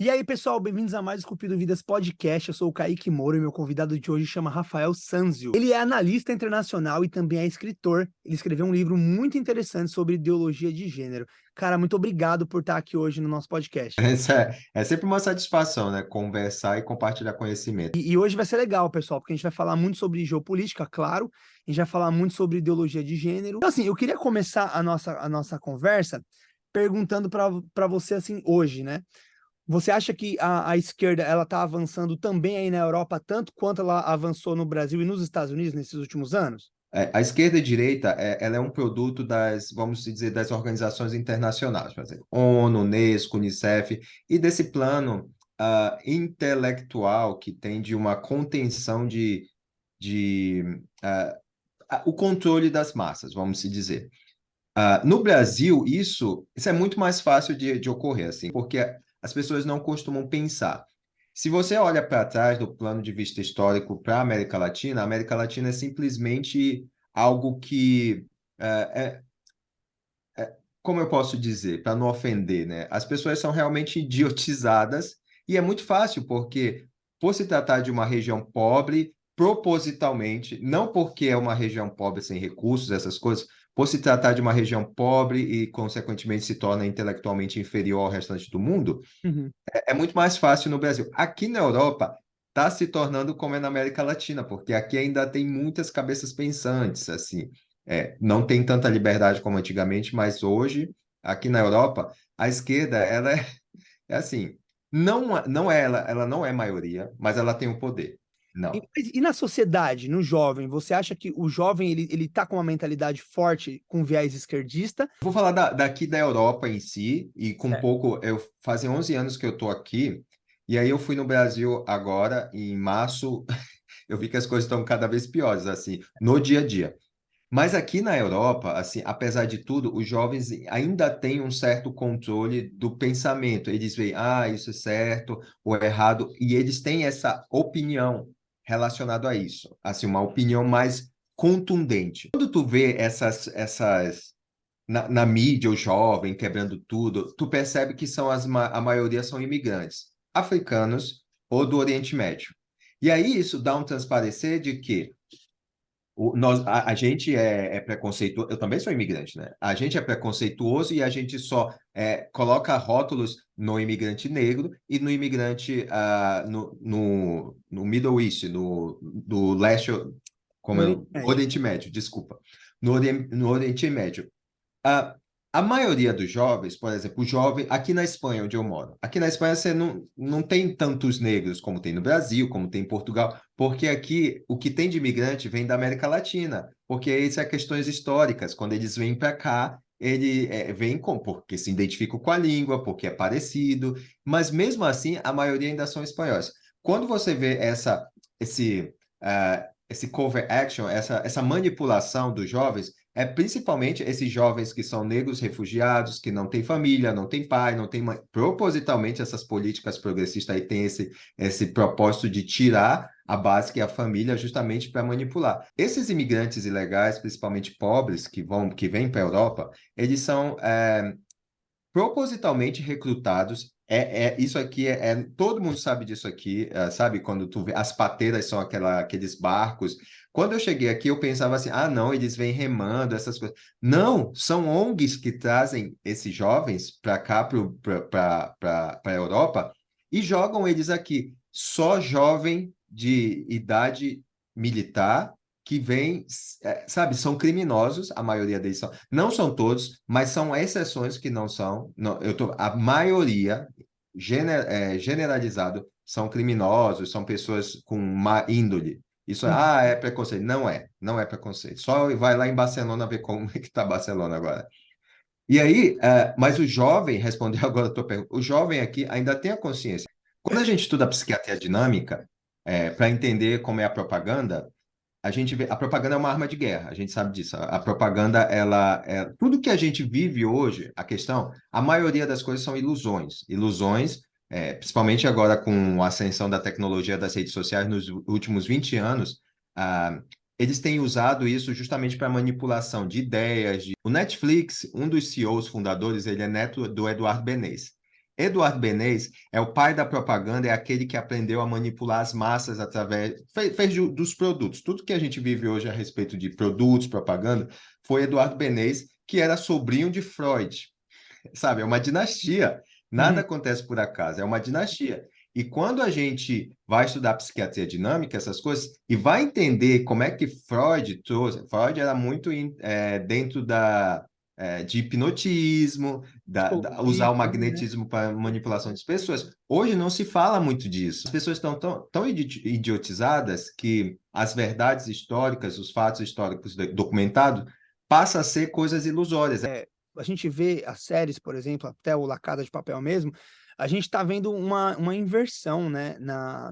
E aí, pessoal, bem-vindos a mais Esculpido Vidas Podcast. Eu sou o Kaique Moura e meu convidado de hoje chama Rafael Sanzio. Ele é analista internacional e também é escritor. Ele escreveu um livro muito interessante sobre ideologia de gênero. Cara, muito obrigado por estar aqui hoje no nosso podcast. É sempre uma satisfação, né? Conversar e compartilhar conhecimento. E hoje vai ser legal, pessoal, porque a gente vai falar muito sobre geopolítica, claro, a gente vai falar muito sobre ideologia de gênero. Então, assim, eu queria começar a nossa conversa perguntando para você, assim, hoje, né? Você acha que a esquerda ela está avançando também aí na Europa, tanto quanto ela avançou no Brasil e nos Estados Unidos nesses últimos anos? A esquerda e direita, ela é um produto das, vamos dizer, das organizações internacionais, por exemplo, ONU, Unesco, Unicef, e desse plano intelectual que tem de uma contenção de o controle das massas, vamos se dizer. No Brasil, isso é muito mais fácil de ocorrer, assim, porque as pessoas não costumam pensar. Se você olha para trás do plano de vista histórico para a América Latina é simplesmente algo que, é, como eu posso dizer, para não ofender, né? As pessoas são realmente idiotizadas e é muito fácil, porque por se tratar de uma região pobre, propositalmente, não porque é uma região pobre sem recursos, essas coisas, por se tratar de uma região pobre e, consequentemente, se torna intelectualmente inferior ao restante do mundo, Uhum. é muito mais fácil no Brasil. Aqui na Europa, está se tornando como é na América Latina, porque aqui ainda tem muitas cabeças pensantes, assim. Não tem tanta liberdade como antigamente, mas hoje, aqui na Europa, a esquerda, ela é assim, não é ela não é maioria, mas ela tem o poder. Não. E na sociedade, no jovem, você acha que o jovem ele tá com uma mentalidade forte, com viés esquerdista? Vou falar daqui da Europa em si, e com um Certo. pouco, fazem 11 anos que eu estou aqui, e aí eu fui no Brasil agora, em março. Eu vi que as coisas estão cada vez piores, assim, no dia a dia. Mas aqui na Europa, assim, apesar de tudo, os jovens ainda têm um certo controle do pensamento. Eles veem, isso é certo ou é errado, e eles têm essa opinião relacionada a isso, assim, uma opinião mais contundente. Quando tu vê essas na mídia, o jovem quebrando tudo, tu percebe que a maioria são imigrantes, africanos ou do Oriente Médio. E aí isso dá um transparecer de que a gente é preconceituoso. Eu também sou imigrante, né? A gente é preconceituoso e a gente só coloca rótulos no imigrante negro e no imigrante no Middle East, do leste, No Oriente Médio. Oriente Médio, desculpa. No Oriente Médio. A, a maioria dos jovens, por exemplo, o jovem aqui na Espanha, onde eu moro. Aqui na Espanha você não tem tantos negros como tem no Brasil, como tem em Portugal, porque aqui o que tem de imigrante vem da América Latina, porque isso é questões históricas. Quando eles vêm para cá, ele vem porque se identificam com a língua, porque é parecido, mas mesmo assim a maioria ainda são espanhóis. Quando você vê esse cover action, essa manipulação dos jovens, é principalmente esses jovens que são negros refugiados, que não têm família, não têm pai, não têm mãe. Propositalmente, essas políticas progressistas aí têm esse propósito de tirar a base que é a família justamente para manipular. Esses imigrantes ilegais, principalmente pobres, que vêm para a Europa, eles são propositalmente recrutados. Isso aqui todo mundo sabe disso aqui, sabe? Quando tu vê, as pateiras são aqueles barcos. Quando eu cheguei aqui, eu pensava assim: não, eles vêm remando, essas coisas. Não, são ONGs que trazem esses jovens para cá, para a Europa, e jogam eles aqui. Só jovem de idade militar que vem, sabe, são criminosos, a maioria deles são, não são todos, mas são exceções que não são, não, a maioria, generalizado, são criminosos, são pessoas com má índole. Isso Uhum. é preconceito. Não é preconceito. Só vai lá em Barcelona ver como é que está Barcelona agora. E aí, mas o jovem, respondendo agora a tua pergunta, o jovem aqui ainda tem a consciência. Quando a gente estuda psiquiatria dinâmica, para entender como é a propaganda, a gente vê, a propaganda é uma arma de guerra, a gente sabe disso. A propaganda, tudo que a gente vive hoje, a maioria das coisas são ilusões. Ilusões, principalmente agora com a ascensão da tecnologia das redes sociais nos últimos 20 anos, ah, eles têm usado isso justamente para manipulação de ideias. O Netflix, um dos CEOs fundadores, ele é neto do Eduardo Bernays. Eduardo Bernays é o pai da propaganda, é aquele que aprendeu a manipular as massas através, fez dos produtos. Tudo que a gente vive hoje a respeito de produtos, propaganda, foi Eduardo Bernays, que era sobrinho de Freud. Sabe, é uma dinastia. Nada Uhum. acontece por acaso, é uma dinastia. E quando a gente vai estudar psiquiatria dinâmica, essas coisas, e vai entender como é que Freud trouxe, Freud era muito dentro de hipnotismo, usar o Psicologia, né? magnetismo para manipulação das pessoas. Hoje não se fala muito disso. As pessoas estão tão idiotizadas que as verdades históricas, os fatos históricos documentados, passam a ser coisas ilusórias. A gente vê as séries, por exemplo, até o La Casa de Papel mesmo, a gente está vendo uma inversão, né,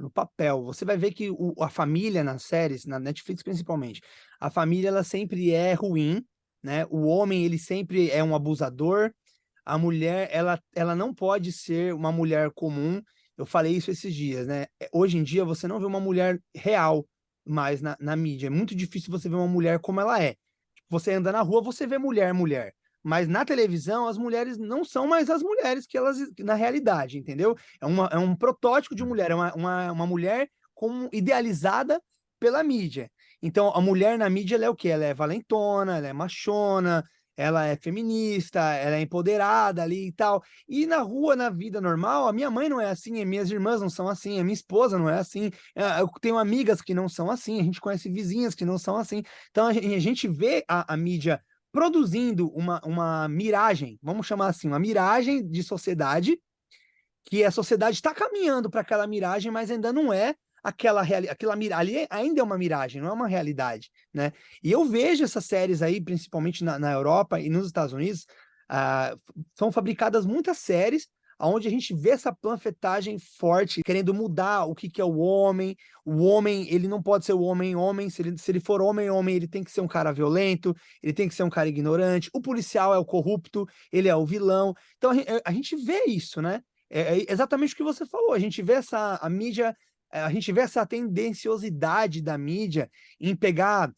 no papel. Você vai ver que a família nas séries, na Netflix principalmente, a família ela sempre é ruim, né? O homem ele sempre é um abusador, a mulher ela não pode ser uma mulher comum. Eu falei isso esses dias, né? Hoje em dia você não vê uma mulher real mais na mídia. É muito difícil você ver uma mulher como ela é. Você anda na rua, você vê mulher. Mas na televisão, as mulheres não são mais as mulheres que elas, na realidade, entendeu? É um protótipo de mulher, é uma mulher como idealizada pela mídia. Então, a mulher na mídia, ela é o quê? Ela é valentona, ela é machona, ela é feminista, ela é empoderada ali e tal. E na rua, na vida normal, a minha mãe não é assim, as minhas irmãs não são assim, a minha esposa não é assim. Eu tenho amigas que não são assim, a gente conhece vizinhas que não são assim. Então, a gente vê a mídia produzindo uma miragem, vamos chamar assim, uma miragem de sociedade, que a sociedade está caminhando para aquela miragem, mas ainda não é aquela ali ainda é uma miragem, não é uma realidade, né? E eu vejo essas séries aí, principalmente na Europa e nos Estados Unidos, ah, são fabricadas muitas séries onde a gente vê essa panfletagem forte, querendo mudar o que é o homem. O homem, ele não pode ser o homem, se ele for homem, ele tem que ser um cara violento, ele tem que ser um cara ignorante, o policial é o corrupto, ele é o vilão. Então a gente vê isso, né? É exatamente o que você falou. A gente vê a mídia, a gente vê essa tendenciosidade da mídia em pegar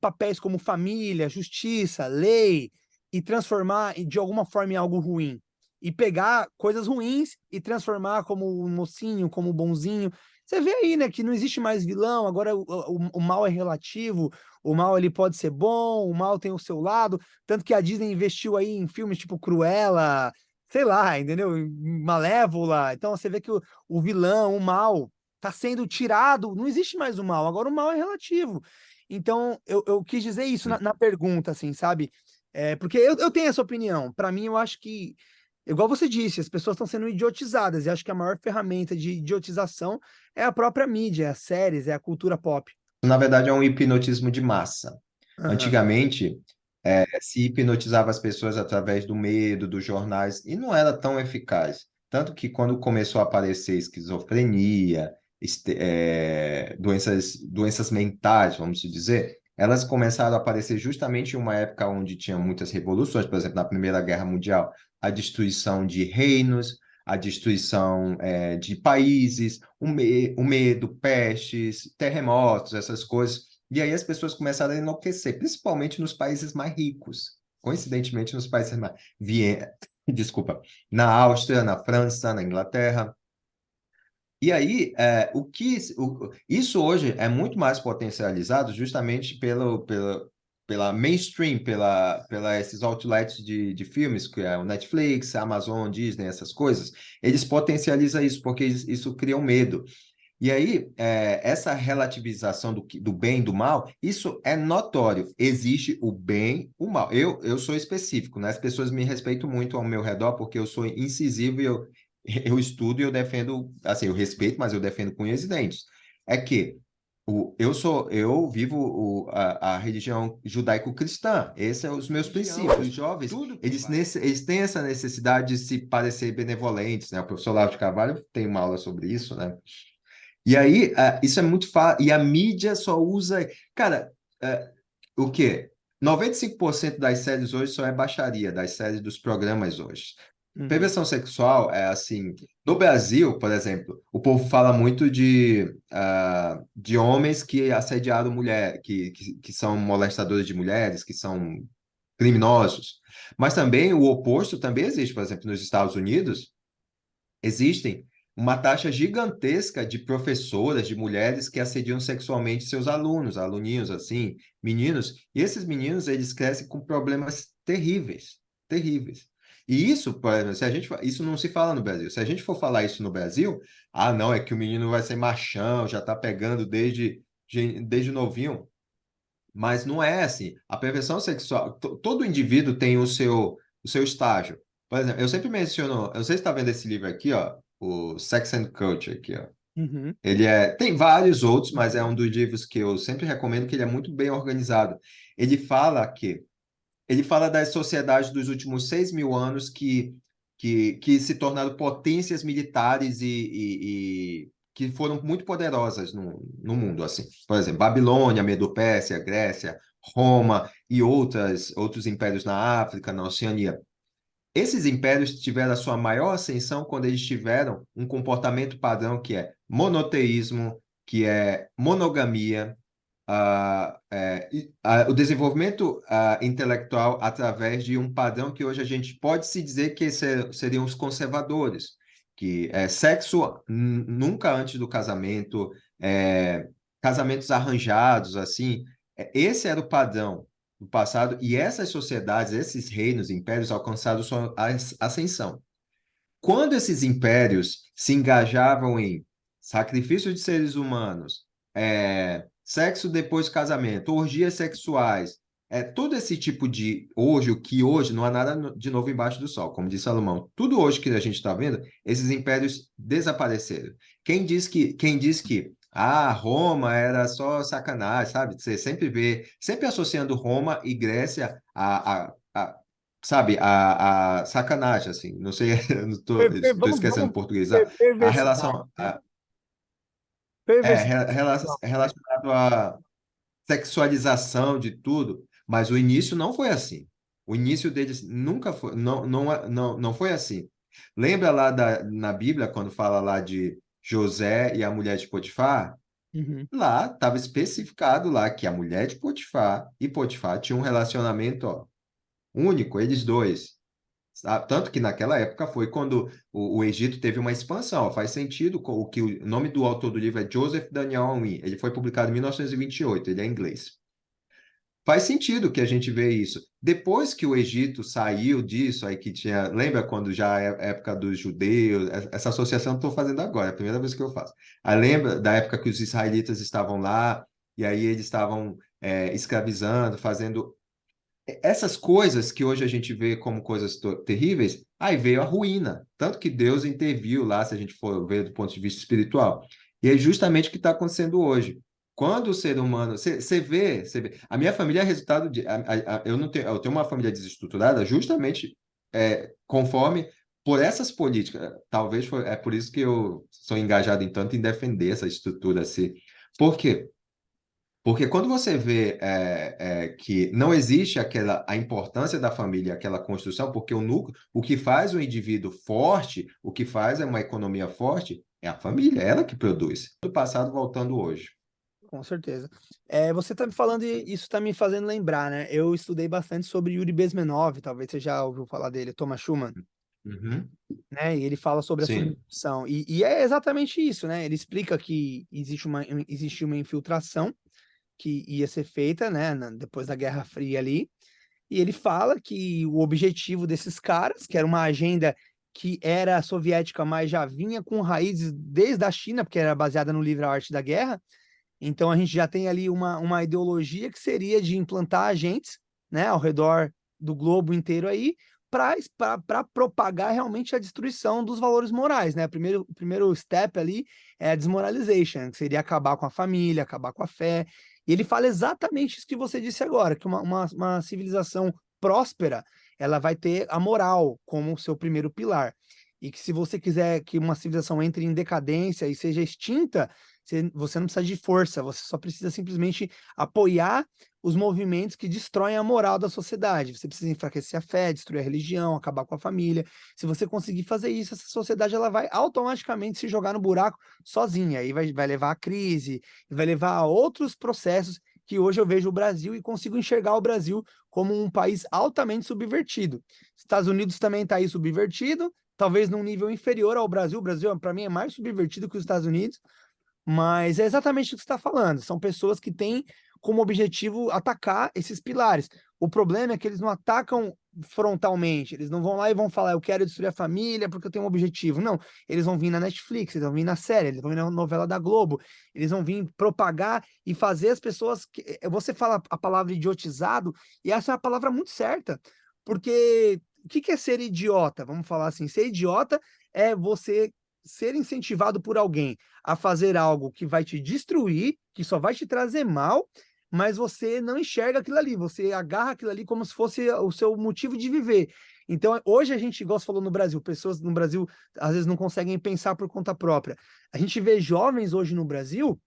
papéis como família, justiça, lei e transformar de alguma forma em algo ruim. E pegar coisas ruins e transformar como o mocinho, como o bonzinho. Você vê aí, né, que não existe mais vilão, agora o mal é relativo, o mal ele pode ser bom, o mal tem o seu lado, tanto que a Disney investiu aí em filmes tipo Cruella, sei lá, entendeu? Malévola. Então você vê que o vilão, o mal, tá sendo tirado. Não existe mais o mal, agora o mal é relativo. Então eu quis dizer isso na pergunta, assim, sabe? Porque eu tenho essa opinião. Para mim, eu acho que, igual você disse, as pessoas estão sendo idiotizadas. E acho que a maior ferramenta de idiotização é a própria mídia, é as séries, é a cultura pop. Na verdade, é um hipnotismo de massa. Aham. Antigamente, se hipnotizava as pessoas através do medo, dos jornais, e não era tão eficaz. Tanto que quando começou a aparecer esquizofrenia, doenças mentais, vamos dizer, elas começaram a aparecer justamente em uma época onde tinha muitas revoluções, por exemplo, na Primeira Guerra Mundial, a destruição de reinos, a destruição de países, o medo, pestes, terremotos, essas coisas. E aí as pessoas começaram a enlouquecer, principalmente nos países mais ricos. Coincidentemente, nos países mais... Desculpa. Na Áustria, na França, na Inglaterra. E aí, isso hoje é muito mais potencializado justamente pela mainstream, pela esses outlets de filmes, que é o Netflix, a Amazon, Disney, essas coisas. Eles potencializam isso, porque isso cria um medo. E aí, essa relativização do bem e do mal, isso é notório. Existe o bem, o mal. Eu sou específico, né? As pessoas me respeitam muito ao meu redor porque eu sou incisivo e eu estudo e eu defendo, assim, eu respeito, mas eu defendo com unhas e dentes. É que eu vivo a religião judaico-cristã. Esses são os meus princípios. Os jovens, eles têm essa necessidade de se parecer benevolentes, né? O professor Olavo de Carvalho tem uma aula sobre isso, né? E aí, isso é muito fácil. E a mídia só usa. Cara, o quê? 95% das séries hoje só é baixaria, das séries dos programas hoje. Uhum. Perversão sexual é assim. No Brasil, por exemplo, o povo fala muito de homens que assediaram mulher, que são molestadores de mulheres, que são criminosos. Mas também o oposto também existe. Por exemplo, nos Estados Unidos. existem uma taxa gigantesca de professoras, de mulheres que assediam sexualmente seus alunos, aluninhos assim, meninos, e esses meninos, eles crescem com problemas terríveis, terríveis. E isso, por exemplo, se a gente, isso não se fala no Brasil. Se a gente for falar isso no Brasil, ah, não, é que o menino vai ser machão, já tá pegando desde novinho. Mas não é assim. A prevenção sexual, todo indivíduo tem o seu estágio. Por exemplo, eu sempre menciono, eu não sei se está vendo esse livro aqui, ó, o Sex and Culture aqui, ó. Uhum. Tem vários outros, mas é um dos livros que eu sempre recomendo, que ele é muito bem organizado. Ele fala que ele fala das sociedades dos últimos 6.000 anos que se tornaram potências militares e que foram muito poderosas no mundo, assim. Por exemplo, Babilônia, Medo-Pérsia, Grécia, Roma e outros impérios na África, na Oceania. Esses impérios tiveram a sua maior ascensão quando eles tiveram um comportamento padrão que é monoteísmo, que é monogamia, o desenvolvimento intelectual através de um padrão que hoje a gente pode se dizer que seriam os conservadores, que é sexo nunca antes do casamento, casamentos arranjados, assim. Esse era o padrão do passado, e essas sociedades, esses reinos, impérios alcançaram sua ascensão. Quando esses impérios se engajavam em sacrifício de seres humanos, sexo depois do casamento, orgias sexuais, todo esse tipo de hoje, o que hoje não há nada de novo embaixo do sol, como disse Salomão, tudo hoje que a gente está vendo, esses impérios desapareceram. Quem diz que Roma era só sacanagem, sabe? Você sempre vê, sempre associando Roma e Grécia sabe, a sacanagem, assim, não sei, estou esquecendo Vamos o português, a perversidade, relação, né? Perversidade. relacionado à sexualização de tudo, mas o início não foi assim. O início deles nunca foi, não foi assim. Lembra lá na Bíblia, quando fala lá de José e a mulher de Potifar? Uhum. Lá estava especificado lá que a mulher de Potifar e Potifar tinham um relacionamento, ó, único, eles dois. Tanto que naquela época foi quando o Egito teve uma expansão. Faz sentido o nome do autor do livro é Joseph Daniel Owen. Ele foi publicado em 1928, ele é inglês. Faz sentido que a gente vê isso. Depois que o Egito saiu disso, aí que tinha. Lembra quando já é a época dos judeus? Essa associação eu estou fazendo agora, é a primeira vez que eu faço. Aí lembra da época que os israelitas estavam lá, e aí eles estavam escravizando, fazendo essas coisas que hoje a gente vê como coisas terríveis, aí veio a ruína. Tanto que Deus interviu lá, se a gente for ver do ponto de vista espiritual. E é justamente o que está acontecendo hoje. Quando o ser humano. Você vê. A minha família é resultado de. Eu tenho uma família desestruturada justamente conforme. Por essas políticas, talvez é por isso que eu sou engajado em tanto em defender essa estrutura assim. Por quê? Porque quando você vê que não existe a importância da família, aquela construção, porque o núcleo, o que faz um indivíduo forte, o que faz uma economia forte, é a família, ela que produz. Do passado voltando hoje. Com certeza. Você está me falando e isso está me fazendo lembrar, né? Eu estudei bastante sobre Yuri Bezmenov, talvez você já ouviu falar dele, Thomas Schumann, Uhum. né? E ele fala sobre a Sim. submissão. E é exatamente isso, né? Ele explica que existe uma infiltração que ia ser feita, né, depois da Guerra Fria ali. E ele fala que o objetivo desses caras, que era uma agenda que era soviética, mas já vinha com raízes desde a China, porque era baseada no livro A Arte da Guerra. Então a gente já tem ali uma ideologia que seria de implantar agentes, né, ao redor do globo inteiro aí, para propagar realmente a destruição dos valores morais, né? O primeiro step ali é a desmoralization, que seria acabar com a família, acabar com a fé. E ele fala exatamente isso que você disse agora, que uma civilização próspera, ela vai ter a moral como seu primeiro pilar. E que se você quiser que uma civilização entre em decadência e seja extinta, você não precisa de força, você só precisa simplesmente apoiar os movimentos que destroem a moral da sociedade. Você precisa enfraquecer a fé, destruir a religião, acabar com a família. Se você conseguir fazer isso, essa sociedade ela vai automaticamente se jogar no buraco sozinha. Aí vai levar a crise, vai levar a outros processos que hoje eu vejo o Brasil e consigo enxergar o Brasil como um país altamente subvertido. Estados Unidos também está aí subvertido, talvez num nível inferior ao Brasil. O Brasil, para mim, é mais subvertido que os Estados Unidos, mas é exatamente o que você está falando. São pessoas que têm como objetivo atacar esses pilares. O problema é que eles não atacam frontalmente, eles não vão lá e vão falar, eu quero destruir a família porque eu tenho um objetivo. Não, eles vão vir na Netflix, eles vão vir na série, eles vão vir na novela da Globo, eles vão vir propagar e fazer as pessoas. Você fala a palavra idiotizado, e essa é uma palavra muito certa, porque o que é ser idiota? Vamos falar assim, ser idiota é você ser incentivado por alguém a fazer algo que vai te destruir, que só vai te trazer mal, mas você não enxerga aquilo ali, você agarra aquilo ali como se fosse o seu motivo de viver. Então, hoje a gente, igual você falou no Brasil, pessoas no Brasil às vezes não conseguem pensar por conta própria. A gente vê jovens hoje no Brasil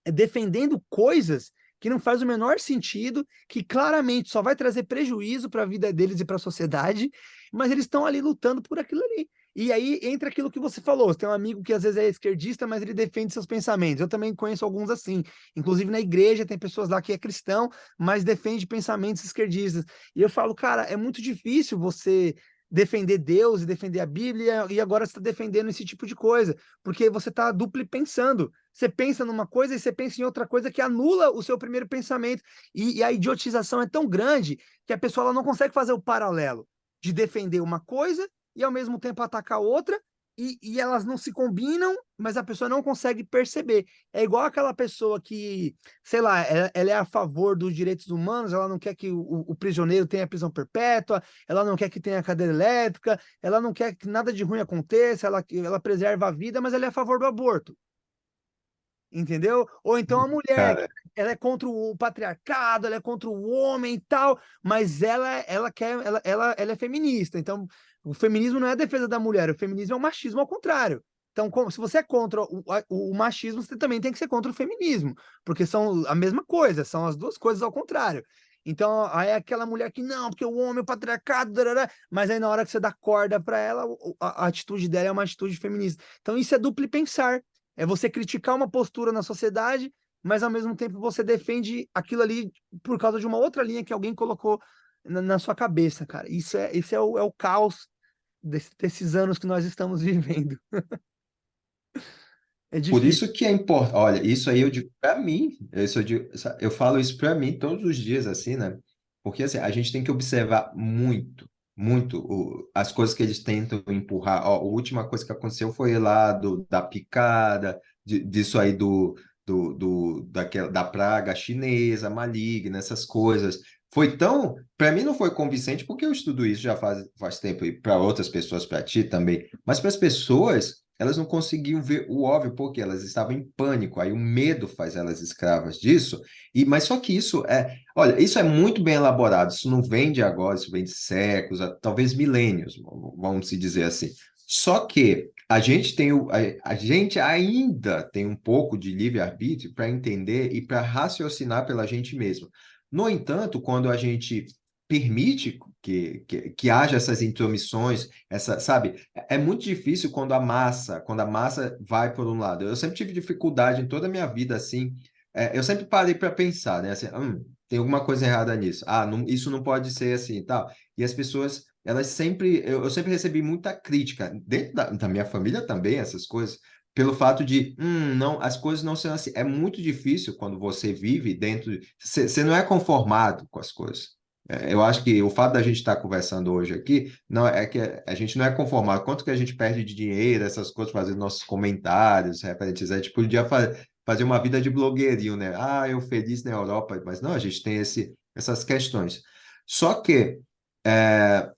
defendendo coisas que não faz o menor sentido, que claramente só vai trazer prejuízo para a vida deles e para a sociedade, mas eles estão ali lutando por aquilo ali. E aí entra aquilo que você falou. Você tem um amigo que às vezes é esquerdista, mas ele defende seus pensamentos. Eu também conheço alguns assim. Inclusive na igreja tem pessoas lá que é cristão, mas defende pensamentos esquerdistas. E eu falo, cara, é muito difícil você defender Deus e defender a Bíblia, e agora você está defendendo esse tipo de coisa, porque você está duplo pensando. Você pensa numa coisa e você pensa em outra coisa que anula o seu primeiro pensamento. E a idiotização é tão grande que a pessoa ela não consegue fazer o paralelo de defender uma coisa e ao mesmo tempo atacar outra, e elas não se combinam, mas a pessoa não consegue perceber. É igual aquela pessoa que, sei lá, ela é a favor dos direitos humanos, ela não quer que o prisioneiro tenha prisão perpétua, ela não quer que tenha cadeira elétrica, ela não quer que nada de ruim aconteça, ela preserva a vida, mas ela é a favor do aborto. Entendeu? Ou então a mulher, que Cara, ela é contra o patriarcado, ela é contra o homem e tal, mas ela quer, ela é feminista. Então, o feminismo não é a defesa da mulher, o feminismo é o machismo ao contrário. Então, se você é contra o machismo, você também tem que ser contra o feminismo, porque são a mesma coisa, são as duas coisas ao contrário. Então, aí é aquela mulher que não, porque o homem, o patriarcado, darará, mas aí na hora que você dá corda para ela, a atitude dela é uma atitude feminista. Então, isso é duplo pensar. É você criticar uma postura na sociedade, mas ao mesmo tempo você defende aquilo ali por causa de uma outra linha que alguém colocou na sua cabeça, cara. Isso é o caos desses anos que nós estamos vivendo. É por difícil. isso que é importante. Olha, isso aí eu digo para mim, eu falo isso para mim todos os dias, assim, né? Porque assim, a gente tem que observar muito, muito as coisas que eles tentam empurrar. Ó, a última coisa que aconteceu foi lá da picada, disso aí da praga chinesa, maligna, essas coisas. Foi tão. Para mim não foi convincente, porque eu estudo isso já faz tempo, e para outras pessoas, para ti também. Mas para as pessoas elas não conseguiam ver o óbvio porque elas estavam em pânico. Aí o medo faz elas escravas disso. Mas só que olha, isso é muito bem elaborado. Isso não vem de agora, isso vem de séculos, talvez milênios, vamos se dizer assim. Só que a gente a gente ainda tem um pouco de livre-arbítrio para entender e para raciocinar pela gente mesmo. No entanto, quando a gente permite que haja essas intromissões, sabe? É muito difícil quando a massa vai por um lado. Eu sempre tive dificuldade em toda a minha vida, assim. Eu sempre parei para pensar, né? Assim, tem alguma coisa errada nisso. Ah, isso não pode ser assim, e tal. E as pessoas, elas sempre, eu sempre recebi muita crítica dentro da minha família também, essas coisas. Pelo fato de, não, as coisas não são assim. É muito difícil quando você vive dentro. Você não é conformado com as coisas. Eu acho que o fato da gente estar conversando hoje aqui não é que a gente não é conformado. Quanto que a gente perde de dinheiro, essas coisas, fazendo nossos comentários referentes. A gente podia fazer uma vida de blogueirinho, né? Ah, eu feliz na Europa, mas não, a gente tem essas questões. Só que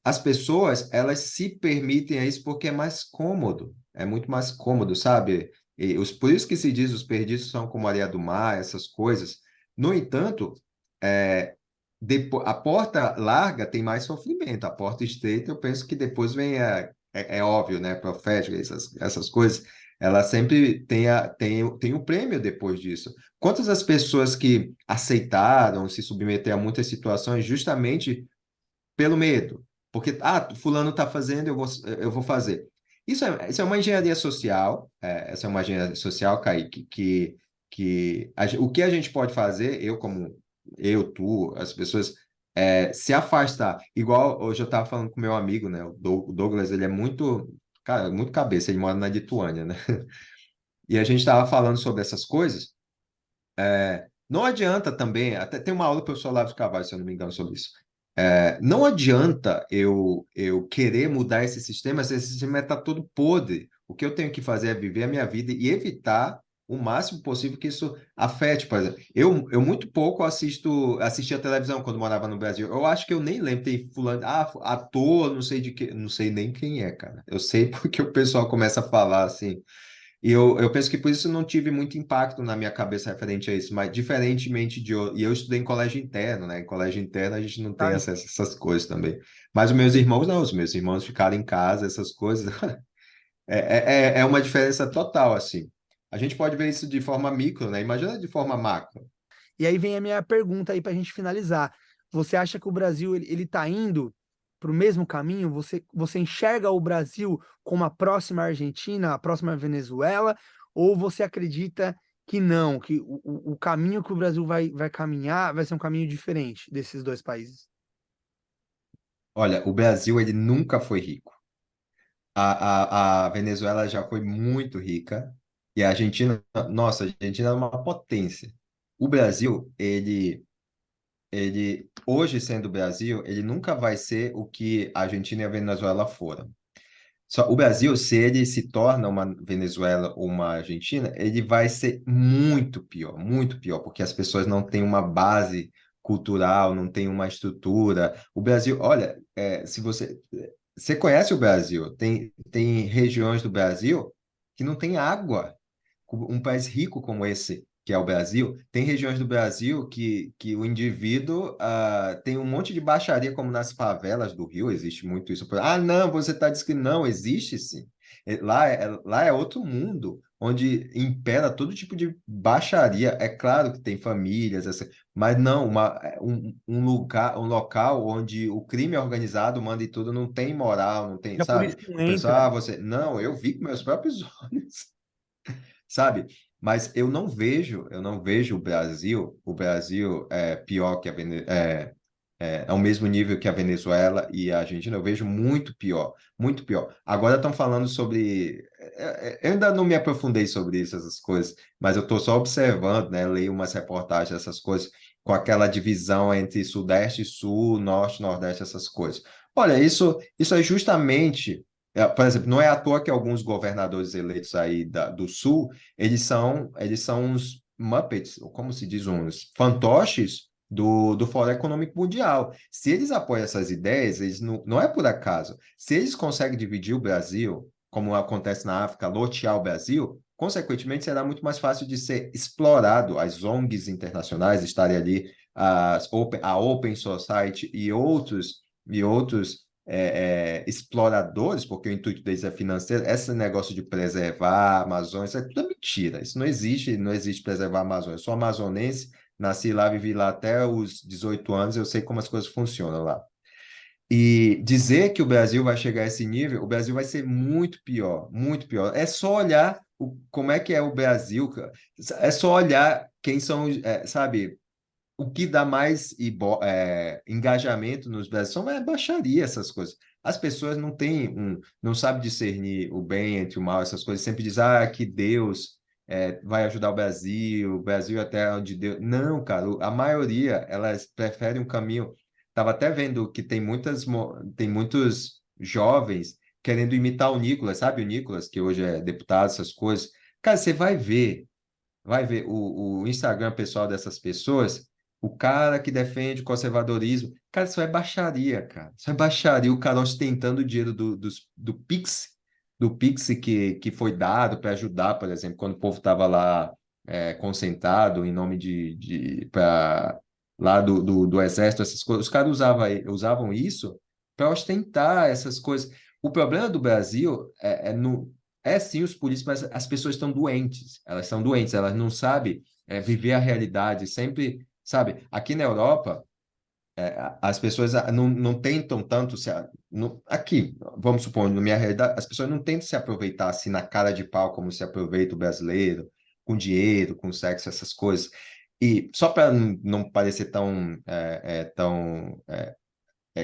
as pessoas, elas se permitem a isso porque é mais cômodo, é muito mais cômodo, sabe? Por isso que se diz os perdidos são como a areia do mar, essas coisas. No entanto, é, a porta larga tem mais sofrimento, a porta estreita eu penso que depois vem é óbvio, né, profética, essas coisas, ela sempre tem o prêmio depois disso. Quantas as pessoas que aceitaram se submeter a muitas situações justamente pelo medo, porque fulano está fazendo, eu vou fazer. Isso é uma engenharia social, essa é uma engenharia social, Kaique, o que a gente pode fazer, tu, as pessoas, se afastar. Igual hoje eu estava falando com meu amigo, né? O Douglas, ele é muito. Cara, muito cabeça, ele mora na Lituânia, né? E a gente estava falando sobre essas coisas. Não adianta também, até tem uma aula do professor Olavo de Carvalho, se eu não me engano, sobre isso. Não adianta eu querer mudar esse sistema se esse sistema está todo podre. O que eu tenho que fazer é viver a minha vida e evitar o máximo possível que isso afete. Por exemplo, eu muito pouco assistia televisão quando morava no Brasil. Eu acho que eu nem lembro, tem fulano, ator, não sei de que, não sei nem quem é, cara. Eu sei porque o pessoal começa a falar assim. E eu penso que por isso não tive muito impacto na minha cabeça referente a isso, mas diferentemente de. E eu estudei em colégio interno, né? Em colégio interno a gente não tem Sabe? acesso a essas coisas também. Mas os meus irmãos não, os meus irmãos ficaram em casa, essas coisas. É uma diferença total, assim. A gente pode ver isso de forma micro, né? Imagina de forma macro. E aí vem a minha pergunta aí para a gente finalizar. Você acha que o Brasil ele está indo para o mesmo caminho? Você enxerga o Brasil como a próxima Argentina, a próxima Venezuela? Ou você acredita que não, que o caminho que o Brasil vai caminhar vai ser um caminho diferente desses dois países? Olha, o Brasil, ele nunca foi rico. A Venezuela já foi muito rica e a Argentina, nossa, a Argentina é uma potência. O Brasil, ele hoje sendo o Brasil, ele nunca vai ser o que a Argentina e a Venezuela foram. Só o Brasil, se ele se torna uma Venezuela ou uma Argentina, ele vai ser muito pior, porque as pessoas não têm uma base cultural, não têm uma estrutura. O Brasil, olha, se você conhece o Brasil, tem regiões do Brasil que não tem água. Um país rico como esse, que é o Brasil, tem regiões do Brasil que o indivíduo tem um monte de baixaria, como nas favelas do Rio, existe muito isso. Não, você está dizendo que não, existe sim. Lá é outro mundo, onde impera todo tipo de baixaria. É claro que tem famílias, mas não, um local onde o crime organizado manda e tudo, não tem moral, não tem, E a sabe? polícia não O pessoal, entra. você. Não, eu vi com meus próprios olhos, sabe? Mas eu não vejo o Brasil é pior que a ao mesmo nível que a Venezuela e a Argentina, eu vejo muito pior, muito pior. Agora estão falando sobre, eu ainda não me aprofundei sobre isso, essas coisas, mas eu estou só observando, né? Leio umas reportagens dessas coisas com aquela divisão entre Sudeste e Sul, Norte, Nordeste, essas coisas. Olha, isso é justamente, por exemplo, não é à toa que alguns governadores eleitos aí do Sul eles são uns Muppets, ou como se diz, uns fantoches do Fórum Econômico Mundial. Se eles apoiam essas ideias, eles não é por acaso. Se eles conseguem dividir o Brasil, como acontece na África, lotear o Brasil, consequentemente será muito mais fácil de ser explorado. As ONGs internacionais estarem ali, a Open Society e outros exploradores, porque o intuito deles é financeiro, esse negócio de preservar a Amazônia, isso é tudo mentira. Isso não existe preservar a Amazônia. Eu sou amazonense, nasci lá, vivi lá até os 18 anos, eu sei como as coisas funcionam lá. E dizer que o Brasil vai chegar a esse nível, o Brasil vai ser muito pior, muito pior. É só olhar como é que é o Brasil, cara. É só olhar quem são, sabe, o que dá mais engajamento nos brasileiros é baixaria, essas coisas. As pessoas não sabem discernir o bem entre o mal, essas coisas. Sempre dizem, que Deus vai ajudar o Brasil é até onde Deus. Não, cara, a maioria, elas preferem um caminho. Estava até vendo que tem muitos jovens querendo imitar o Nicolas, sabe o Nicolas, que hoje é deputado, essas coisas. Cara, você vai ver o Instagram pessoal dessas pessoas, o cara que defende o conservadorismo, cara, isso é baixaria, cara. Isso é baixaria, o cara ostentando o dinheiro do Pix que foi dado para ajudar, por exemplo, quando o povo estava lá concentrado em nome lá do exército, essas coisas. Os caras usavam isso para ostentar essas coisas. O problema do Brasil é sim os políticos, mas as pessoas estão doentes. Elas são doentes, elas não sabem viver a realidade. Sempre, sabe, aqui na Europa, as pessoas não tentam tanto aqui, vamos supor, na minha realidade, as pessoas não tentam se aproveitar assim na cara de pau como se aproveita o brasileiro, com dinheiro, com sexo, essas coisas. E só para não parecer tão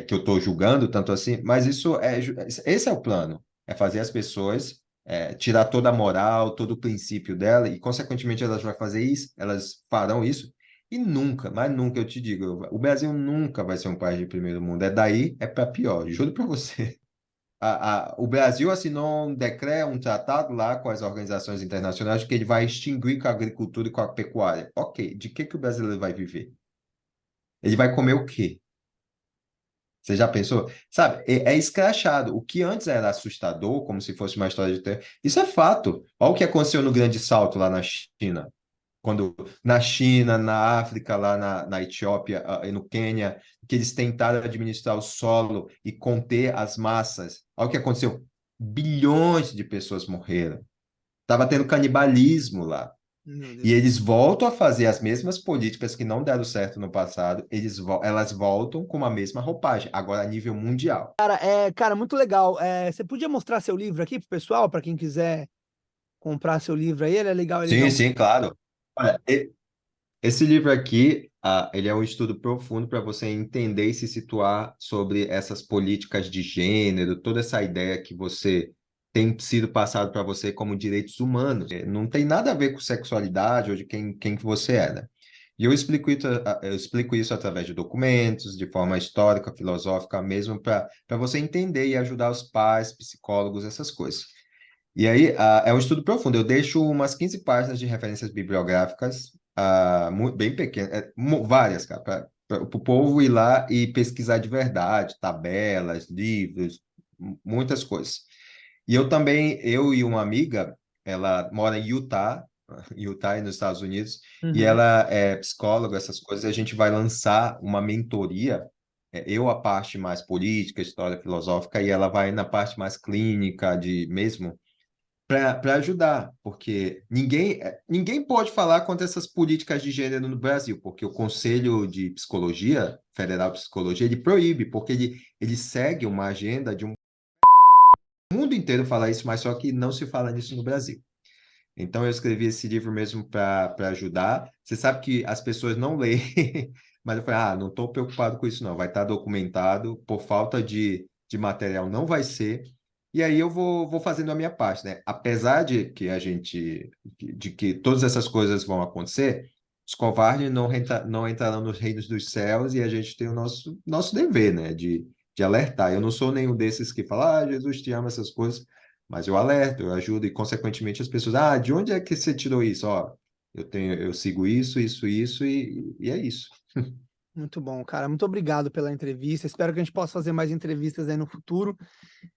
que eu estou julgando tanto assim, mas esse é o plano. é fazer as pessoas tirar toda a moral, todo o princípio dela, e, consequentemente, elas vão fazer isso, elas farão isso, e nunca, mas nunca, eu te digo, o Brasil nunca vai ser um país de primeiro mundo. É daí, é para pior, juro para você. O Brasil assinou um decreto, um tratado lá com as organizações internacionais que ele vai extinguir com a agricultura e com a pecuária. Ok, de que o brasileiro vai viver? Ele vai comer o quê? Você já pensou? Sabe, é escrachado. O que antes era assustador, como se fosse uma história de terror, isso é fato. Olha o que aconteceu no Grande Salto lá na China. Quando na China, na África, lá na Etiópia e no Quênia, que eles tentaram administrar o solo e conter as massas. Olha o que aconteceu. Bilhões de pessoas morreram. Estava tendo canibalismo lá. Meu E Deus. eles voltam a fazer as mesmas políticas que não deram certo no passado, elas voltam com a mesma roupagem, agora a nível mundial. Cara, muito legal. Você podia mostrar seu livro aqui pro pessoal, para quem quiser comprar seu livro aí? Ele é legal, ele dá Sim, um. sim, claro. Olha, esse livro aqui, ele é um estudo profundo para você entender e se situar sobre essas políticas de gênero, toda essa ideia que você tem sido passado para você como direitos humanos. Não tem nada a ver com sexualidade ou de quem que você é, né? E eu explico isso através de documentos, de forma histórica, filosófica mesmo, para você entender e ajudar os pais, psicólogos, essas coisas. E aí, é um estudo profundo. Eu deixo umas 15 páginas de referências bibliográficas, bem pequenas, várias, cara, para o povo ir lá e pesquisar de verdade, tabelas, livros, muitas coisas. E eu e uma amiga, ela mora em Utah, Utah, nos Estados Unidos, e Uhum. ela é psicóloga, essas coisas, e a gente vai lançar uma mentoria, eu a parte mais política, história filosófica, e ela vai na parte mais clínica, de mesmo para ajudar, porque ninguém pode falar contra essas políticas de gênero no Brasil, porque o Conselho de Psicologia, Federal de Psicologia, ele proíbe, porque ele segue uma agenda de o mundo inteiro fala isso, mas só que não se fala nisso no Brasil. Então eu escrevi esse livro mesmo para ajudar. Você sabe que as pessoas não leem, mas eu falei, não estou preocupado com isso não, vai estar documentado, por falta de material não vai ser. E aí eu vou fazendo a minha parte, né? Apesar de que todas essas coisas vão acontecer, os covardes não entrarão nos reinos dos céus e a gente tem o nosso dever, né? De alertar. Eu não sou nenhum desses que fala, Jesus te ama, essas coisas. Mas eu alerto, eu ajudo e, consequentemente, as pessoas, de onde é que você tirou isso? Ó, eu sigo isso, e é isso. Muito bom, cara. Muito obrigado pela entrevista. Espero que a gente possa fazer mais entrevistas aí no futuro.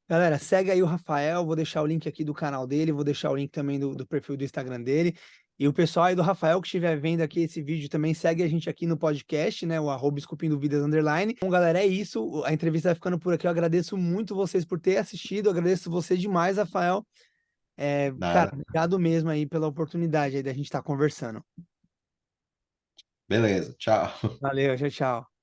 Galera, segue aí o Rafael. Vou deixar o link aqui do canal dele, vou deixar o link também do perfil do Instagram dele. E o pessoal aí do Rafael que estiver vendo aqui esse vídeo também segue a gente aqui no podcast, né? O @esculpindo_vidas_. Bom, galera, é isso. A entrevista vai ficando por aqui. Eu agradeço muito vocês por ter assistido. Eu agradeço você demais, Rafael. Cara, Nada. obrigado mesmo aí pela oportunidade aí da gente estar conversando. Beleza, tchau. Valeu, tchau, tchau.